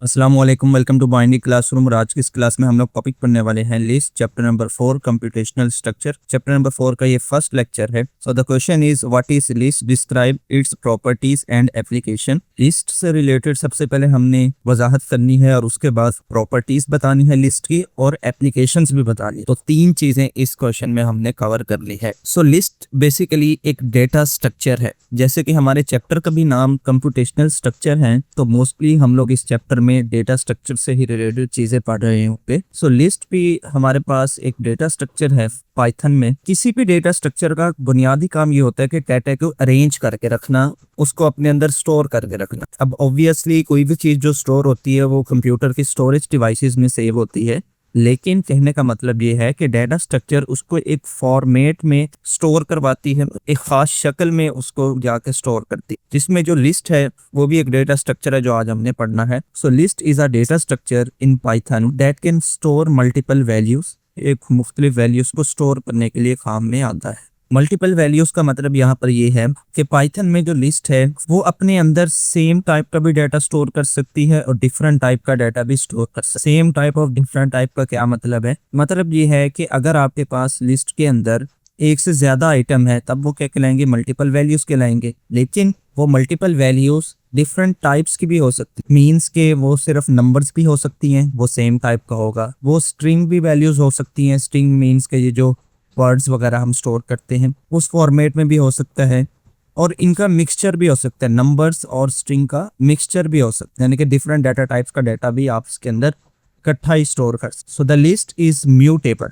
अस्सलाम वालेकुम, welcome to बाइंडी classroom. और आज की इस क्लास में हम लोग टॉपिक पढ़ने वाले हैं list, chapter number 4 computational structure. Chapter number 4 का ये फर्स्ट लेक्चर है। So the question is what is list, describe its properties and application. List से रिलेटेड सबसे पहले हमने वजाहत करनी है और उसके बाद प्रॉपर्टीज बतानी है लिस्ट की और एप्लीकेशंस भी बतानी है। तो तीन चीजें इस क्वेश्चन में हमने कवर कर ली है। सो लिस्ट बेसिकली एक डेटा स्ट्रक्चर है। जैसे कि हमारे चैप्टर का भी नाम कंप्यूटेशनल स्ट्रक्चर है, तो मोस्टली हम लोग इस चैप्टर में डेटा स्ट्रक्चर से ही रिलेटेड चीजें पढ़ रहे होंगे। सो लिस्ट भी हमारे पास एक डेटा स्ट्रक्चर है। पाइथन में किसी भी डेटा स्ट्रक्चर का बुनियादी काम ये होता है कि डेटा को अरेंज करके रखना, उसको अपने अंदर स्टोर करके रखना। अब ऑब्वियसली कोई भी चीज जो स्टोर होती है वो कंप्यूटर की स्टोरेज डिवाइसेस में सेव होती है, लेकिन कहने का मतलब ये है कि डेटा स्ट्रक्चर उसको एक फॉर्मेट में स्टोर करवाती है, एक खास शक्ल में उसको जाके स्टोर करती है, जिसमें जो लिस्ट है वो भी एक डेटा स्ट्रक्चर है जो आज हमने पढ़ना है। So list is a data structure in Python that can store multiple values. एक मुख्तलिफ वैल्यूज को स्टोर करने के लिए काम में आता है। मल्टीपल वैल्यूज का मतलब यहाँ पर ये है कि पाइथन में जो लिस्ट है वो अपने अंदर सेम टाइप का भी डाटा स्टोर कर सकती है और डिफरेंट टाइप का डाटा भी स्टोर कर सकती है। Same type of different type का क्या मतलब है? मतलब ये है कि अगर आपके पास लिस्ट के अंदर एक से ज्यादा आइटम है तब वो क्या कहलाएंगे? मल्टीपल वैल्यूज कहलाएंगे। लेकिन वो मल्टीपल वैल्यूज डिफरेंट टाइप्स की भी हो सकती है। मीन्स के वो सिर्फ नंबर्स भी हो सकती हैं, वो सेम टाइप का होगा। वो स्ट्रिंग भी वैल्यूज हो सकती हैं। स्ट्रिंग मीन्स के ये जो वर्ड्स वगैरह हम स्टोर करते हैं उस फॉर्मेट में भी हो सकता है। और इनका मिक्सचर भी हो सकता है, नंबर्स और स्ट्रिंग का मिक्सचर भी हो सकता है, यानी कि डिफरेंट डाटा टाइप्स का डाटा भी आप इसके अंदर इकट्ठा ही स्टोर कर सकते। So the list is mutable.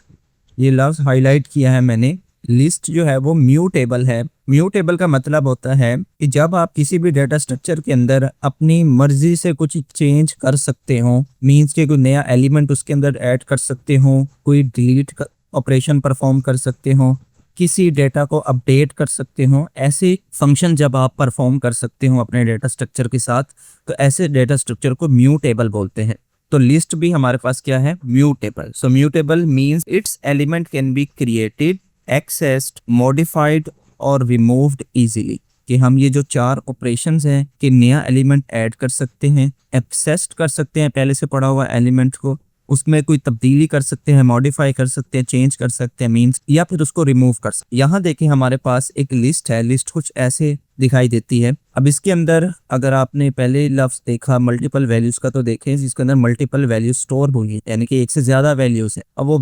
ये लफ्ज हाईलाइट किया है मैंने। लिस्ट जो है वो म्यूटेबल है। म्यूटेबल का मतलब होता है कि जब आप किसी भी डेटा स्ट्रक्चर के अंदर अपनी मर्जी से कुछ चेंज कर सकते हो, मीन्स के कोई नया एलिमेंट उसके अंदर ऐड कर सकते हो, कोई डिलीट ऑपरेशन परफॉर्म कर सकते हो, किसी डेटा को अपडेट कर सकते हो। ऐसे फंक्शन जब आप परफॉर्म कर सकते हो अपने डेटा स्ट्रक्चर के साथ, तो ऐसे डेटा स्ट्रक्चर को म्यूटेबल बोलते हैं। तो लिस्ट भी हमारे पास क्या है? Mutable. So mutable means it's element can be created, accessed, modified और रिमूव्ड इजीली। कि हम ये जो चार ऑपरेशंस हैं कि नया एलिमेंट ऐड कर सकते हैं, एक्सेस कर सकते हैं पहले से पड़ा हुआ एलिमेंट को, उसमें कोई तब्दीली कर सकते हैं, मॉडिफाई कर सकते हैं, चेंज कर सकते हैं मींस, या फिर उसको रिमूव कर सकते हैं। यहाँ देखिए हमारे पास एक लिस्ट है। लिस्ट कुछ ऐसे दिखाई देती है। अब इसके अंदर अगर आपने पहले लफ्ज देखा मल्टीपल वैल्यूज का, तो देखें जिसके अंदर मल्टीपल वैल्यूज स्टोर हुई है, यानी कि एक से ज्यादा वैल्यूज है। अब वो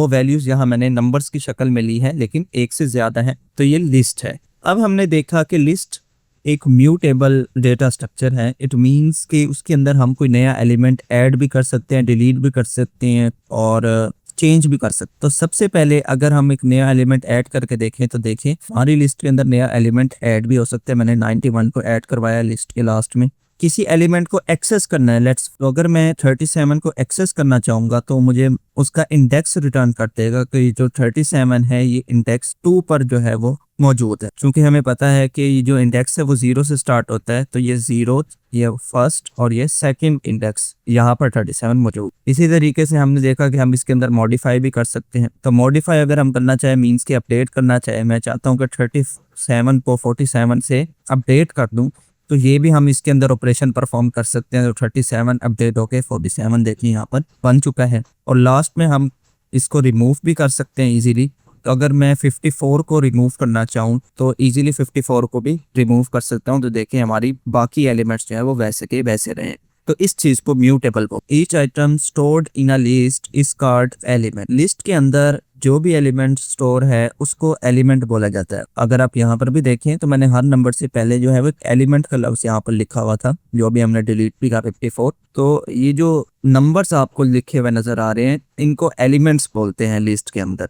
वैल्यूज यहाँ मैंने नंबर्स की शक्ल में ली है, लेकिन एक से ज्यादा है, तो ये लिस्ट है। अब हमने देखा कि लिस्ट एक म्यूटेबल डेटा स्ट्रक्चर है। इट मींस कि उसके अंदर हम कोई नया एलिमेंट ऐड भी कर सकते हैं, डिलीट भी कर सकते हैं और चेंज भी कर सकते हैं। तो सबसे पहले अगर हम एक नया एलिमेंट ऐड करके देखें तो देखें हमारी लिस्ट के अंदर नया एलिमेंट ऐड भी हो सकता है। मैंने 91 को ऐड करवाया लिस्ट के लास्ट में। किसी एलिमेंट को एक्सेस करना है, तो अगर मैं 37 को एक्सेस करना चाहूंगा तो मुझे उसका इंडेक्स रिटर्न कर देगा कि जो 37 है ये इंडेक्स 2 पर जो है वो मौजूद है। क्योंकि हमें पता है कि ये जो इंडेक्स है वो 0 से स्टार्ट होता है, तो ये 0, ये फर्स्ट और ये सेकंड इंडेक्स यहाँ पर 37 मौजूद। इसी तरीके से हमने देखा कि हम इसके अंदर मॉडिफाई भी कर सकते हैं। तो मॉडिफाई अगर हम करना चाहे मीन्स के अपडेट करना चाहे, मैं चाहता हूँ कि 37 को 47 से अपडेट कर दूं, तो ये भी हम इसके अंदर ऑपरेशन परफॉर्म कर सकते हैं। तो 37 अपडेट होके 47 देखिए यहाँ पर बन चुका है। और लास्ट में हम इसको रिमूव भी कर सकते हैं इजीली। तो अगर मैं 54 को रिमूव करना चाहूँ तो इजीली 54 को भी रिमूव कर सकता हूँ। तो देखिए हमारी बाकी एलिमेंट्स जो है वो वैसे के वैसे रहे। तो इस चीज को म्यूटेबल को each item stored in a list is called element. List के अंदर जो भी एलिमेंट स्टोर है उसको एलिमेंट बोला जाता है। अगर आप यहाँ पर भी देखें तो मैंने हर नंबर से पहले जो है वो एलिमेंट का लफ्ज यहाँ पर लिखा हुआ था, जो भी हमने डिलीट भी किया 54। तो ये जो नंबर्स आपको लिखे हुए नजर आ रहे हैं इनको एलिमेंट्स बोलते हैं लिस्ट के अंदर।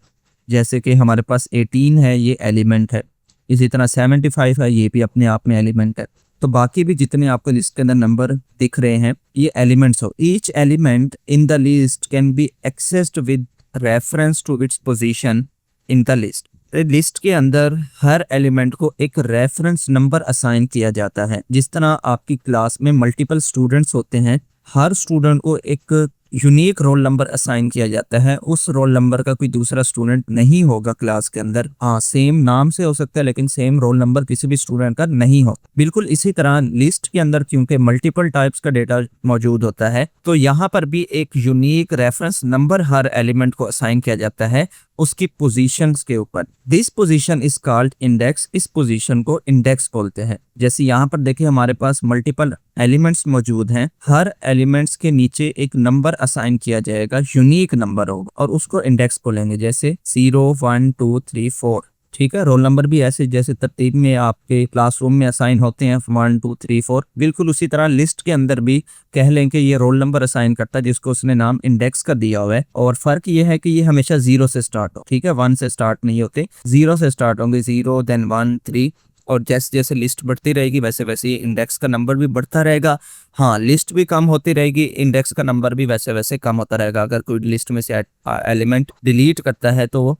जैसे कि हमारे पास 18 है, ये एलिमेंट है। इसी तरह 75 है, ये भी अपने आप में एलिमेंट है। तो बाकी भी जितने आपको लिस्ट के अंदर नंबर दिख रहे हैं ये एलिमेंट्स हो। Each element in the list can be accessed with reference to its position in the list. List के अंदर हर एलिमेंट को एक रेफरेंस नंबर असाइन किया जाता है। जिस तरह आपकी क्लास में मल्टीपल स्टूडेंट्स होते हैं, हर स्टूडेंट को एक यूनिक रोल नंबर असाइन किया जाता है, उस रोल नंबर का कोई दूसरा स्टूडेंट नहीं होगा क्लास के अंदर। हाँ, सेम नाम से हो सकता है लेकिन सेम रोल नंबर किसी भी स्टूडेंट का नहीं हो। बिल्कुल इसी तरह लिस्ट के अंदर क्योंकि मल्टीपल टाइप्स का डेटा मौजूद होता है, तो यहाँ पर भी एक यूनिक रेफरेंस नंबर हर एलिमेंट को असाइन किया जाता है उसकी पोजीशंस के ऊपर। This position is called index. इस पोजीशन को इंडेक्स बोलते हैं। जैसे यहाँ पर देखिए हमारे पास मल्टीपल एलिमेंट्स मौजूद हैं, हर एलिमेंट्स के नीचे एक नंबर असाइन किया जाएगा, यूनिक नंबर होगा और उसको इंडेक्स बोलेंगे। जैसे 0 1 2 3 4। ठीक है, रोल नंबर भी ऐसे जैसे तरतीब में आपके क्लासरूम में असाइन होते हैं 1 2 3 4, बिल्कुल उसी तरह लिस्ट के अंदर भी कह लें कि ये रोल नंबर असाइन करता है जिसको उसने नाम इंडेक्स का दिया हुआ है। और फर्क ये है कि ये हमेशा 0 से स्टार्ट हो। ठीक है, 1 से स्टार्ट नहीं होते, 0 से स्टार्ट होंगे, 0 देन 1 3, और जैसे जैसे लिस्ट बढ़ती रहेगी वैसे वैसे इंडेक्स का नंबर भी बढ़ता रहेगा। हाँ, लिस्ट भी कम होती रहेगी, इंडेक्स का नंबर भी वैसे वैसे कम होता रहेगा। अगर कोई लिस्ट में से एलिमेंट डिलीट करता है तो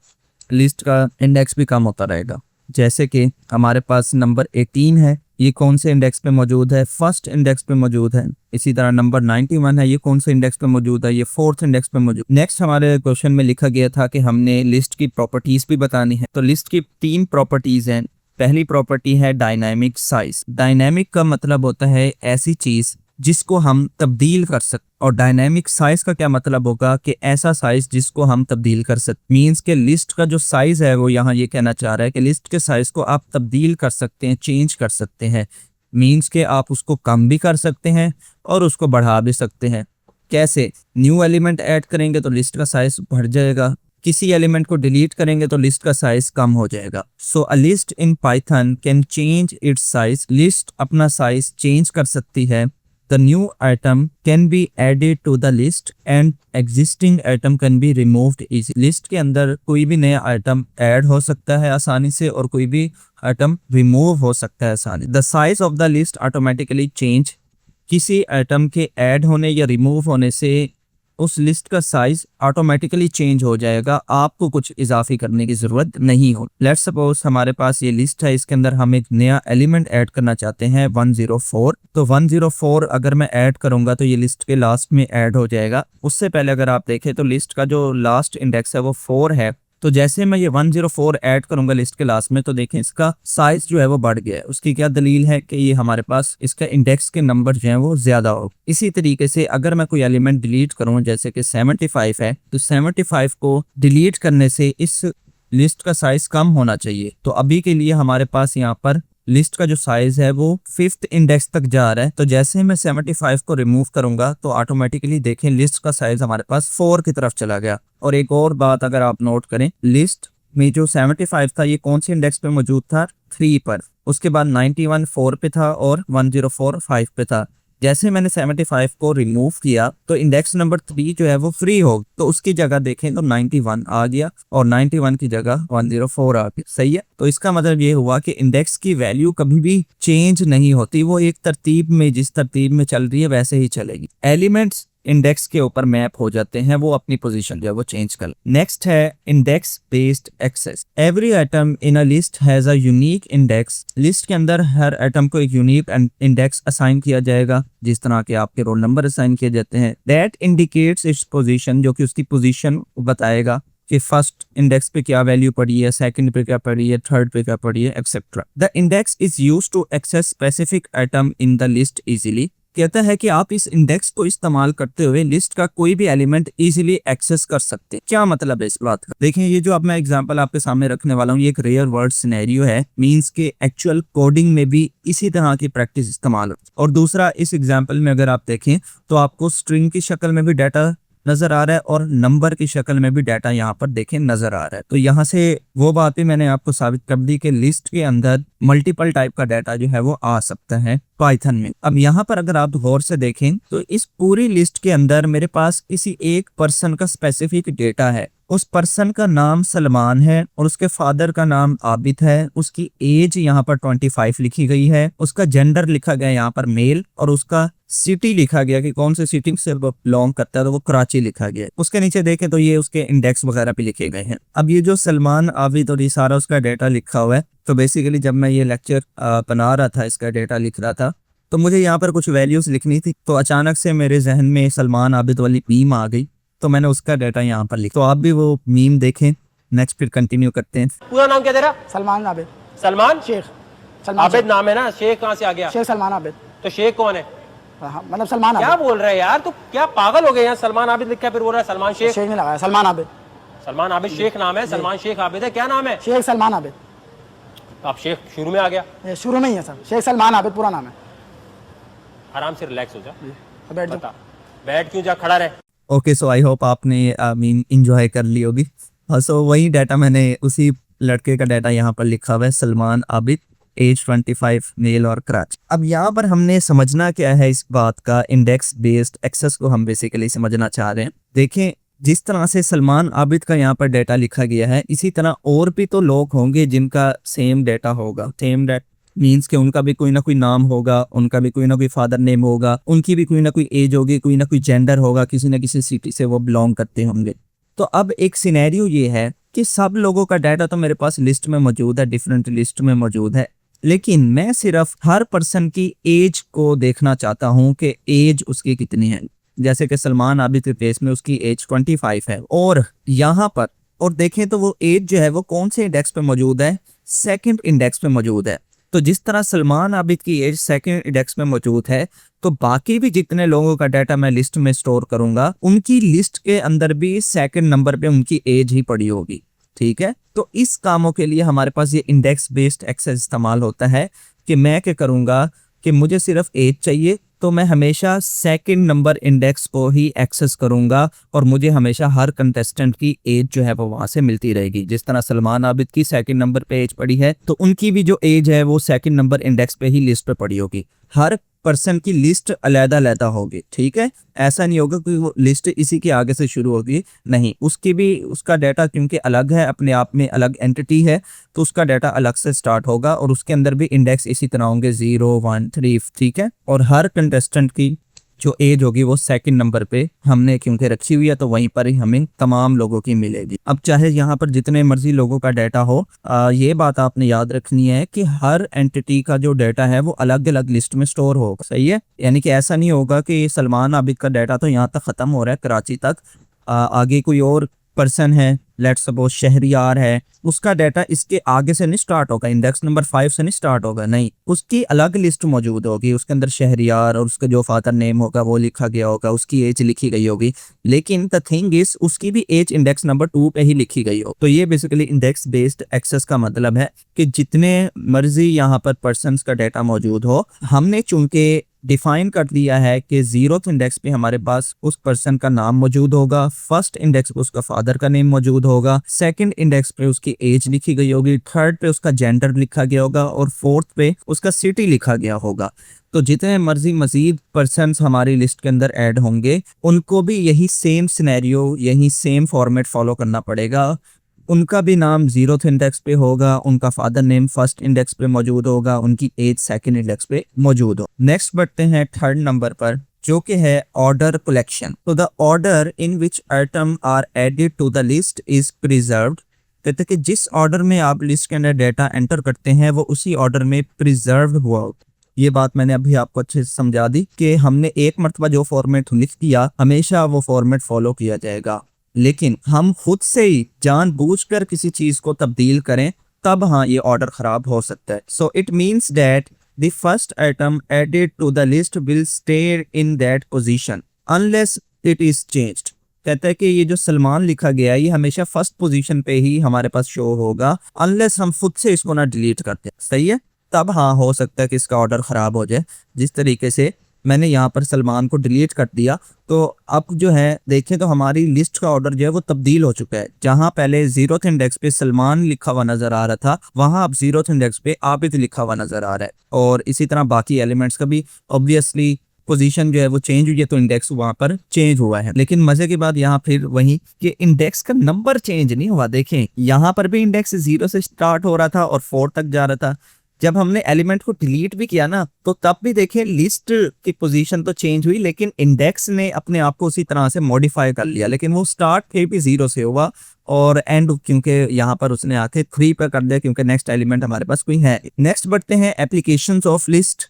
लिस्ट का इंडेक्स भी कम होता रहेगा। जैसे कि हमारे पास नंबर 18 है, ये कौन से इंडेक्स पे मौजूद है? फर्स्ट इंडेक्स पे मौजूद है। इसी तरह नंबर 91 है, ये कौन से इंडेक्स पे मौजूद है? ये फोर्थ इंडेक्स पे मौजूद। नेक्स्ट हमारे क्वेश्चन में लिखा गया था कि हमने लिस्ट की प्रॉपर्टीज भी बतानी है। तो लिस्ट की 3 प्रॉपर्टीज हैं। पहली प्रॉपर्टी है डायनामिक साइज। डायनामिक का मतलब होता है ऐसी चीज जिसको हम तब्दील कर सकते, और डायनामिक साइज का क्या मतलब होगा कि ऐसा साइज जिसको हम तब्दील कर सकते। मींस के लिस्ट का जो साइज है वो यहाँ ये कहना चाह रहा है कि लिस्ट के साइज को आप तब्दील कर सकते हैं, चेंज कर सकते हैं। मींस के आप उसको कम भी कर सकते हैं और उसको बढ़ा भी सकते हैं। कैसे? न्यू एलिमेंट ऐड करेंगे तो लिस्ट का साइज बढ़ जाएगा, किसी एलिमेंट को डिलीट करेंगे तो लिस्ट का साइज कम हो जाएगा। So a list in Python can change its size. List अपना साइज चेंज कर सकती है। The new item can be added to the list and existing item can be removed easily. List के अंदर कोई भी नया आइटम ऐड हो सकता है आसानी से और कोई भी आइटम रिमूव हो सकता है आसानी। The size of the list automatically change। किसी आइटम के ऐड होने या रिमूव होने से उस लिस्ट का साइज ऑटोमेटिकली चेंज हो जाएगा, आपको कुछ इजाफी करने की जरूरत नहीं हो। लेट्स सपोज हमारे पास ये लिस्ट है, इसके अंदर हम एक नया एलिमेंट ऐड करना चाहते हैं 104। तो 104 अगर मैं ऐड करूंगा तो ये लिस्ट के लास्ट में ऐड हो जाएगा। उससे पहले अगर आप देखें तो लिस्ट का जो लास्ट इंडेक्स है वो 4 है। तो जैसे मैं ये 104 ऐड करूंगा लिस्ट के लास्ट में तो देखें इसका साइज जो है वो बढ़ गया है। उसकी क्या दलील है कि ये हमारे पास इसका इंडेक्स के नंबर जो है वो ज्यादा हो। इसी तरीके से अगर मैं कोई एलिमेंट डिलीट करूं जैसे कि 75 है, तो 75 को डिलीट करने से इस लिस्ट का साइज कम होना चाहिए। तो अभी के लिए हमारे पास यहाँ पर लिस्ट का जो साइज है वो 5th इंडेक्स तक जा रहा है। तो जैसे मैं 75 को रिमूव करूंगा तो ऑटोमेटिकली देखें लिस्ट का साइज हमारे पास 4 की तरफ चला गया। और एक और बात अगर आप नोट करें, लिस्ट में जो 75 था ये कौन सी इंडेक्स पे मौजूद था? 3 पर। उसके बाद 91 4 पे था और 104 5 पे था। जैसे मैंने 75 को रिमूव किया तो इंडेक्स नंबर 3 जो है वो फ्री हो, तो उसकी जगह देखें तो 91 आ गया और 91 की जगह 104 आ गया। सही है। तो इसका मतलब ये हुआ कि इंडेक्स की वैल्यू कभी भी चेंज नहीं होती, वो एक तरतीब में जिस तरतीब में चल रही है वैसे ही चलेगी। एलिमेंट्स इंडेक्स के ऊपर मैप हो जाते हैं, वो अपनी पोजीशन जो है वो चेंज कर। नेक्स्ट है index based access. Every item in a list has a unique index. List के अंदर हर आइटम को एक यूनिक इंडेक्स असाइन किया जाएगा, जिस तरह के आपके रोल नंबर असाइन किए जाते हैं। दैट इंडिकेट्स इट्स पोजीशन, जो कि उसकी पोजीशन बताएगा कि फर्स्ट इंडेक्स पे क्या वैल्यू पड़ी है, सेकंड पे क्या पड़ी है, थर्ड पे क्या पड़ी है, etcetera. The index is used to access specific item in the list easily. कहता है कि आप इस इंडेक्स को इस्तेमाल करते हुए लिस्ट का कोई भी एलिमेंट इजीली एक्सेस कर सकते हैं। क्या मतलब है इस बात का? देखें, ये जो अब मैं एग्जांपल आपके सामने रखने वाला हूँ ये एक रियल वर्ल्ड सिनेरियो है। मींस के एक्चुअल कोडिंग में भी इसी तरह की प्रैक्टिस इस्तेमाल होती है। और दूसरा, इस एग्जांपल में अगर आप देखें तो आपको स्ट्रिंग की शक्ल में भी डाटा नजर आ रहा है और नंबर की शक्ल में भी डाटा यहाँ पर देखें नजर आ रहा है। तो यहाँ से वो बात भी मैंने आपको साबित कर दी कि लिस्ट के अंदर मल्टीपल टाइप का डाटा जो है वो आ सकता है पाइथन में। अब यहाँ पर अगर आप गौर से देखें तो इस पूरी लिस्ट के अंदर मेरे पास किसी एक पर्सन का स्पेसिफिक डेटा है। उस पर्सन का नाम सलमान है और उसके फादर का नाम आबिद है। उसकी एज यहाँ पर 25 लिखी गई है। उसका जेंडर लिखा गया यहाँ पर मेल, और उसका सिटी लिखा गया कि कौन से सिटी से बिलोंग करता है, तो वो कराची लिखा गया। उसके नीचे देखें तो ये उसके इंडेक्स वगैरह भी लिखे गए हैं। अब ये जो सलमान आबिद और ये सारा उसका डेटा लिखा हुआ है, तो बेसिकली जब मैं ये लेक्चर बना रहा था, इसका डेटा लिख रहा था, तो मुझे यहाँ पर कुछ वैल्यूज लिखनी थी, तो अचानक से मेरे जहन में सलमान आबिद वाली मीम आ गई, तो मैंने उसका डाटा यहाँ पर लिखा। तो आप भी वो मीम देखें, नेक्स्ट फिर कंटिन्यू करते हैं। पूरा नाम क्या तेरा? सलमान आबिद। सलमान शेख। सलमान आबिद शेख। नाम है ना, शेख कहाँ से आ गया? शेख सलमान आबिद। तो शेख कौन है? हाँ, मतलब सलमान क्या आबिद। बोल रहे हैं यार, तू क्या पागल हो गए? यहाँ सलमान आबिद लिखा है, फिर बोल रहा है सलमान शेख। शेख नहीं लगाया, सलमान आबिद। सलमान आबिद शेख नाम है, सलमान शेख आबिद है, क्या नाम है? शेख सलमान आबिद। अब शेख शुरू में आ गया। ये शुरू में ही है सर, शेख सलमान आबिद पूरा नाम है। आराम से रिलैक्स हो जा, तो बैठ जाओ। बता बैठ क्यों जा, खड़ा रहे। ओके, सो आई होप आपने मीम इंजॉय कर ली होगी। हाँ, सो वही डाटा मैंने उसी लड़के का डाटा यहाँ पर लिखा हुआ है, सलमान आबिद, एज 25, मेल और कराची। अब यहाँ पर हमने समझना क्या है इस बात का, इंडेक्स बेस्ड एक्सेस को हम बेसिकली समझना चाह रहे हैं। देखें, जिस तरह से सलमान आबिद का यहाँ पर डाटा लिखा गया है, इसी तरह और भी तो लोग होंगे जिनका सेम डाटा होगा। सेम डाटा मीन्स कि उनका भी कोई ना कोई नाम होगा, उनका भी कोई ना कोई फादर नेम होगा, उनकी भी कोई ना कोई एज होगी, कोई ना कोई जेंडर होगा, किसी ना किसी सिटी से वो बिलोंग करते होंगे। तो अब एक सिनेरियो ये है कि सब लोगों का डाटा तो मेरे पास लिस्ट में मौजूद है, डिफरेंट लिस्ट में मौजूद है, लेकिन मैं सिर्फ हर पर्सन की एज को देखना चाहता हूं कि एज उसकी कितनी है। जैसे कि सलमान आबिद के केस में उसकी एज 25 है, और यहाँ पर और देखें तो वो एज जो है वो कौन से इंडेक्स पे मौजूद है? सेकंड इंडेक्स पे मौजूद है। तो जिस तरह सलमान आबिद की एज सेकंड इंडेक्स में मौजूद है, तो बाकी भी जितने लोगों का डाटा मैं लिस्ट में स्टोर करूंगा, उनकी लिस्ट के अंदर भी सेकंड नंबर पे उनकी एज ही पड़ी होगी। ठीक है, तो इस कामों के लिए हमारे पास ये इंडेक्स बेस्ड एक्सेस इस्तेमाल होता है कि मैं क्या करूंगा कि मुझे सिर्फ एज चाहिए, तो मैं हमेशा सेकंड नंबर इंडेक्स को ही एक्सेस करूंगा, और मुझे हमेशा हर कंटेस्टेंट की एज जो है वो वहां से मिलती रहेगी। जिस तरह सलमान आबिद की सेकंड नंबर पे एज पड़ी है, तो उनकी भी जो एज है वो सेकंड नंबर इंडेक्स पे ही लिस्ट पे पड़ी होगी। हर पर्सन की लिस्ट अलग-अलग होगी। ठीक है, ऐसा नहीं होगा कि वो लिस्ट इसी के आगे से शुरू होगी, नहीं, उसकी भी उसका डाटा क्योंकि अलग है, अपने आप में अलग एंटिटी है, तो उसका डाटा अलग से स्टार्ट होगा, और उसके अंदर भी इंडेक्स इसी तरह होंगे 0, 1, 3। ठीक है, और हर कंटेस्टेंट की जो एज होगी वो सेकंड नंबर पे हमने क्योंकि रखी हुई है, तो वहीं पर ही हमें तमाम लोगों की मिलेगी। अब चाहे यहाँ पर जितने मर्जी लोगों का डाटा हो, ये बात आपने याद रखनी है कि हर एंटिटी का जो डाटा है वो अलग अलग लिस्ट में स्टोर होगा। सही है, यानी कि ऐसा नहीं होगा कि सलमान आबिद का डाटा तो यहाँ तक खत्म हो रहा है, कराची तक, आगे कोई और पर्सन है, लेट्स सपोज शहरियार है, उसका डाटा इसके आगे से नहीं स्टार्ट होगा, इंडेक्स नंबर 5 से नहीं स्टार्ट होगा, नहीं, उसकी अलग लिस्ट मौजूद होगी, उसके अंदर शहरियार और उसका जो फादर नेम होगा वो लिखा गया होगा, उसकी एज लिखी गई होगी, लेकिन द थिंग इज उसकी भी एज इंडेक्स नंबर 2 पे ही लिखी गई हो। तो ये बेसिकली इंडेक्स बेस्ड एक्सेस का मतलब है कि जितने मर्जी यहाँ पर पर्सन का डाटा मौजूद हो, हमने चूंकि डिफाइन कर दिया है कि 0th इंडेक्स पे हमारे पास उस पर्सन का नाम मौजूद होगा, फर्स्ट इंडेक्स पे उसका फादर का नेम मौजूद होगा, सेकंड इंडेक्स पे उसकी एज लिखी गई होगी, थर्ड पे उसका जेंडर लिखा गया होगा, और फोर्थ पे उसका सिटी लिखा गया होगा। तो जितने मर्जी मजीद पर्सन्स हमारी लिस्ट के अंदर ऐड होंगे, उनको भी यही सेम सिनेरियो, यही सेम फॉर्मेट फॉलो करना पड़ेगा। उनका भी नाम 0th इंडेक्स पे होगा, उनका फादर नेम फर्स्ट इंडेक्स पे मौजूद होगा, उनकी एज सेकंड इंडेक्स पे मौजूद हो। नेक्स्ट बढ़ते हैं थर्ड नंबर पर, जो कि है ऑर्डर कलेक्शन। तो the order in which items are added to the list is preserved. कहते कि जिस ऑर्डर में आप लिस्ट के अंदर डाटा एंटर करते हैं वो उसी ऑर्डर में प्रिजर्व हुआ हो। ये बात मैंने अभी आपको अच्छे से समझा दी कि हमने एक मरतबा जो फॉर्मेट लिख दिया, हमेशा वो फॉर्मेट फॉलो किया जाएगा, लेकिन हम खुद से ही जानबूझकर किसी चीज को तब्दील करें, तब हाँ ये ऑर्डर खराब हो सकता है। So it means that the first item added to the list will stay in that position unless it is changed. कहता है कि ये जो सलमान लिखा गया है ये हमेशा फर्स्ट पोजीशन पे ही हमारे पास शो होगा, अनलेस हम खुद से इसको ना डिलीट करते। सही है, तब हाँ हो सकता है कि इसका ऑर्डर खराब हो जाए। जिस तरीके से मैंने यहाँ पर सलमान को डिलीट कर दिया, तो अब जो है देखें तो हमारी लिस्ट का ऑर्डर जो है वो तब्दील हो चुका है। जहां पहले 0th इंडेक्स पे सलमान लिखा हुआ नजर आ रहा था, वहां अब 0th इंडेक्स पे आबिद लिखा हुआ नजर आ रहा है, और इसी तरह बाकी एलिमेंट्स का भी ऑब्वियसली पोजीशन जो है वो चेंज हुई है, तो इंडेक्स वहां पर चेंज हुआ है। लेकिन मजे की बात यहाँ फिर वही कि इंडेक्स का नंबर चेंज नहीं हुआ। देखें यहाँ पर भी इंडेक्स 0 से स्टार्ट हो रहा था और 4 तक जा रहा था। जब हमने एलिमेंट को डिलीट भी किया ना, तो तब भी देखें लिस्ट की पोजीशन तो चेंज हुई, लेकिन इंडेक्स ने अपने आप को उसी तरह से मॉडिफाई कर लिया, लेकिन वो स्टार्ट फिर भी 0 से हुआ, और एंड क्योंकि यहाँ पर उसने आके 3 पे कर दिया, क्योंकि नेक्स्ट एलिमेंट हमारे पास कोई है। नेक्स्ट बढ़ते हैं एप्लीकेशंस ऑफ लिस्ट।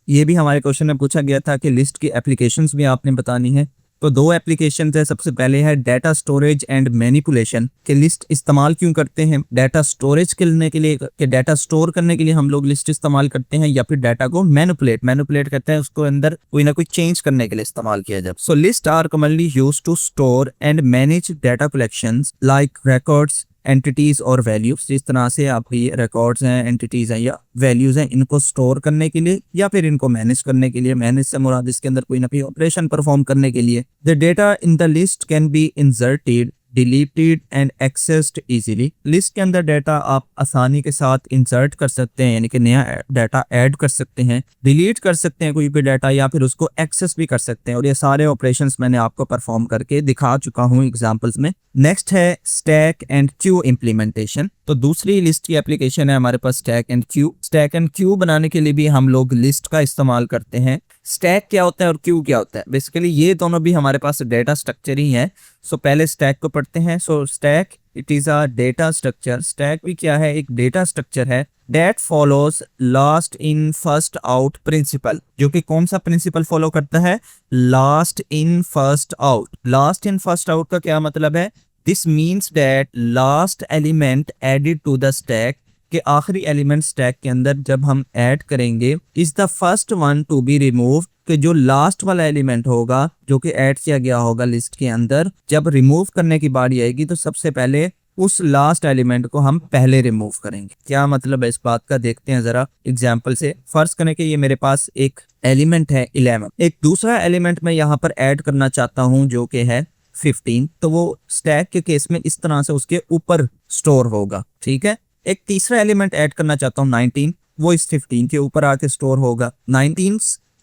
ये भी हमारे क्वेश्चन में पूछा गया था कि लिस्ट की एप्लीकेशंस भी आपने बतानी है। तो दो एप्लीकेशंस है। सबसे पहले है डाटा स्टोरेज एंड मैनिपुलेशन, कि लिस्ट इस्तेमाल क्यों करते हैं, डाटा स्टोरेज करने के लिए, कि डाटा स्टोर करने के लिए हम लोग लिस्ट इस्तेमाल करते हैं, या फिर डाटा को मैनिपुलेट करते हैं, उसको अंदर कोई ना कोई चेंज करने के लिए इस्तेमाल किया जाए। So lists are commonly used to store and manage data collections like records, entities और वैल्यूज। जिस तरह से आपकी रिकॉर्ड्स हैं, एंटिटीज हैं या वैल्यूज हैं, इनको स्टोर करने के लिए या फिर इनको मैनेज करने के लिए। मैनेज से मुराद इसके अंदर कोई ना कोई ऑपरेशन परफॉर्म करने के लिए। The data in the list can be inserted, deleted and accessed easily. List के अंदर डाटा आप आसानी के साथ इंसर्ट कर सकते हैं, यानी कि नया डाटा ऐड कर सकते हैं, डिलीट कर सकते हैं कोई भी डाटा, या फिर उसको एक्सेस भी कर सकते हैं। और ये सारे ऑपरेशंस मैंने आपको परफॉर्म करके दिखा चुका हूँ एग्जांपल्स में। नेक्स्ट है स्टैक एंड क्यू इम्प्लीमेंटेशन। तो दूसरी लिस्ट की एप्लीकेशन है हमारे पास stack and queue. Stack and queue बनाने के लिए भी हम लोग लिस्ट का इस्तेमाल करते हैं। स्टैक क्या होता है और क्यू क्या होता है? बेसिकली ये दोनों भी हमारे पास डेटा स्ट्रक्चर ही है। सो पहले स्टैक को पढ़ते हैं। So stack it is a data structure. Stack भी क्या है? एक डेटा स्ट्रक्चर है that follows last in first out principle, जो कि कौन सा प्रिंसिपल फॉलो करता है? Last in first out. Last in first out का क्या मतलब है? This means that last element added to the stack, के आखिरी एलिमेंट स्टैक के अंदर जब हम ऐड करेंगे, is the first one to be remove, कि जो लास्ट वाला एलिमेंट होगा जो कि ऐड किया गया होगा लिस्ट के अंदर, जब रिमूव करने की बारी आएगी तो सबसे पहले उस लास्ट एलिमेंट को हम पहले रिमूव करेंगे। क्या मतलब है इस बात का? देखते हैं जरा एग्जांपल से। फर्स्ट करने के ये मेरे पास एक एलिमेंट है 11, एक दूसरा एलिमेंट मैं यहाँ पर ऐड करना चाहता हूँ जो कि है 15। तो वो स्टैक के केस में इस तरह से उसके ऊपर स्टोर होगा, ठीक है। एक तीसरा एलिमेंट ऐड करना चाहता हूँ 19, वो इस 15 के ऊपर आके स्टोर होगा।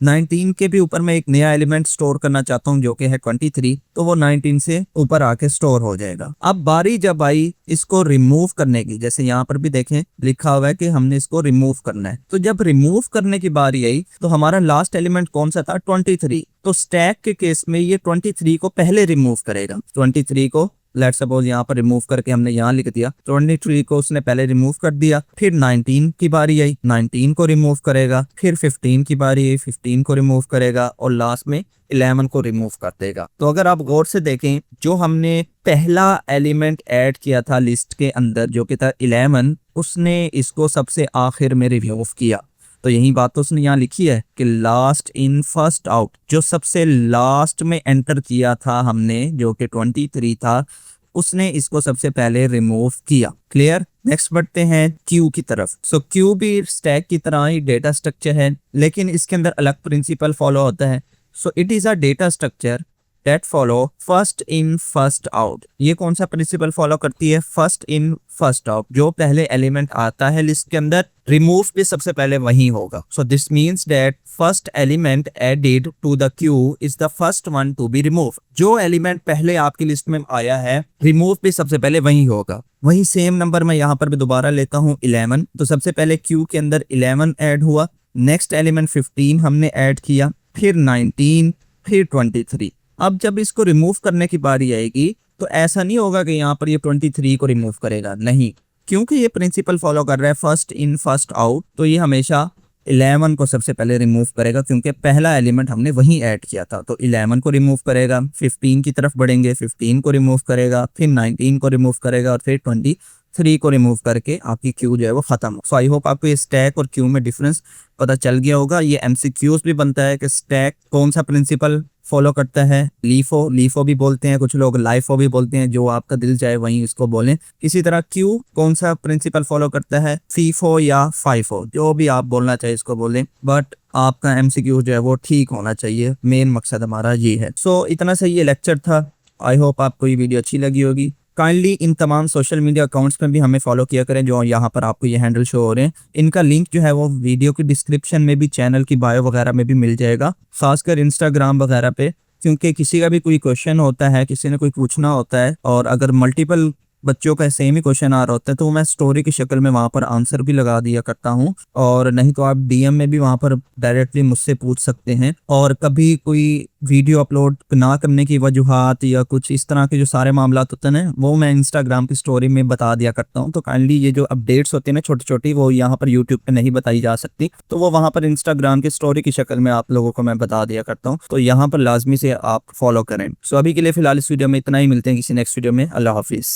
19 के भी ऊपर मैं एक नया एलिमेंट स्टोर करना चाहता हूँ जो कि है 23, तो वो 19 से ऊपर आके स्टोर हो जाएगा। अब बारी जब आई इसको रिमूव करने की, जैसे यहाँ पर भी देखें लिखा हुआ है कि हमने इसको रिमूव करना है, तो जब रिमूव करने की बारी आई तो हमारा लास्ट एलिमेंट कौन सा था? 23। तो स्टैक के केस में ये 23 को पहले रिमूव करेगा। 23 को लेट्स सपोज यहाँ पर रिमूव करके हमने यहाँ लिख दिया, 23 को उसने पहले रिमूव कर दिया। फिर 19 की बारी आई, 19 को रिमूव करेगा। फिर 15 की बारी आई, 15 को रिमूव करेगा। और लास्ट में 11 को रिमूव कर देगा। तो अगर आप गौर से देखें, जो हमने पहला एलिमेंट ऐड किया था लिस्ट के अंदर जो कि था 11, उसने इसको सबसे आखिर में रिमूव किया। तो यही बात तो उसने यहाँ लिखी है कि लास्ट इन फर्स्ट आउट, जो सबसे लास्ट में एंटर किया था हमने जो कि 23 था, उसने इसको सबसे पहले रिमूव किया। क्लियर? नेक्स्ट बढ़ते हैं क्यू की तरफ। सो क्यू भी स्टैक की तरह ही डेटा स्ट्रक्चर है, लेकिन इसके अंदर अलग प्रिंसिपल फॉलो होता है। So it is a data structure that follow first in first out. ये कौन सा प्रिंसिपल फॉलो करती है? First in first out. जो पहले एलिमेंट आता है लिस्ट के अंदर, रिमूव भी सबसे पहले वही होगा। So this means that first element added to the queue is the first one to be remove. जो एलिमेंट पहले आपकी लिस्ट में आया है, रिमूव भी सबसे पहले वही होगा। वही सेम नंबर मैं यहाँ पर भी दोबारा लेता हूँ 11। तो सबसे पहले क्यू के अंदर 11 ऐड हुआ, नेक्स्ट एलिमेंट 15 हमने ऐड किया, फिर 19, फिर 23। अब जब इसको रिमूव करने की बारी आएगी तो ऐसा नहीं होगा कि यहाँ पर ये 23 को रिमूव करेगा, नहीं, क्योंकि ये प्रिंसिपल फॉलो कर रहा है फर्स्ट इन फर्स्ट आउट। तो ये हमेशा 11 को सबसे पहले रिमूव करेगा क्योंकि पहला एलिमेंट हमने वहीं ऐड किया था। तो 11 को रिमूव करेगा, 15 की तरफ बढ़ेंगे, 15 को रिमूव करेगा, फिर 19 को रिमूव करेगा और फिर 23 को रिमूव करके आपकी क्यू जो है वो खत्म हो। सो आई होप आपको ये स्टैक और क्यू में डिफरेंस पता चल गया होगा। ये एमसीक्यूज भी बनता है कि स्टैक कौन सा प्रिंसिपल फॉलो करता है। लीफो भी बोलते हैं कुछ लोग, लाइफो भी बोलते हैं, जो आपका दिल चाहे वहीं इसको बोलें। इसी तरह क्यू कौन सा प्रिंसिपल फॉलो करता है? फीफो या फाइफो, जो भी आप बोलना चाहे इसको बोलें, बट आपका एमसीक्यू जो है वो ठीक होना चाहिए। मेन मकसद हमारा ये है। सो इतना सा ये लेक्चर था। आई होप आपको ये वीडियो अच्छी लगी होगी। काइंडली इन तमाम सोशल मीडिया अकाउंट्स में भी हमें फॉलो किया करें जो यहाँ पर आपको ये हैंडल शो हो रहे हैं। इनका लिंक जो है वो वीडियो की डिस्क्रिप्शन में भी, चैनल की बायो वगैरह में भी मिल जाएगा, खासकर इंस्टाग्राम वगैरह पे, क्योंकि किसी का भी कोई क्वेश्चन होता है, किसी ने कोई पूछना होता है, और अगर मल्टीपल बच्चों का सेम ही क्वेश्चन आ रहा होता है तो मैं स्टोरी की शक्ल में वहां पर आंसर भी लगा दिया करता हूँ, और नहीं तो आप डीएम में भी वहां पर डायरेक्टली मुझसे पूछ सकते हैं। और कभी कोई वीडियो अपलोड ना करने की वजूहात या कुछ इस तरह के जो सारे मामला होते हैं ना, वो मैं इंस्टाग्राम की स्टोरी में बता दिया करता हूँ। तो काइंडली ये जो अपडेट्स होती है ना छोटी छोटी, वो यहाँ पर यूट्यूब पे नहीं बताई जा सकती, तो वो वहां पर इंस्टाग्राम की स्टोरी की शक्ल में आप लोगों को मैं बता दिया करता हूँ। तो यहाँ पर लाजमी से आप फॉलो करें। सो अभी के लिए फिलहाल इस वीडियो में इतना ही, मिलते हैं किसी नेक्स्ट वीडियो में। अल्लाह हाफिज़।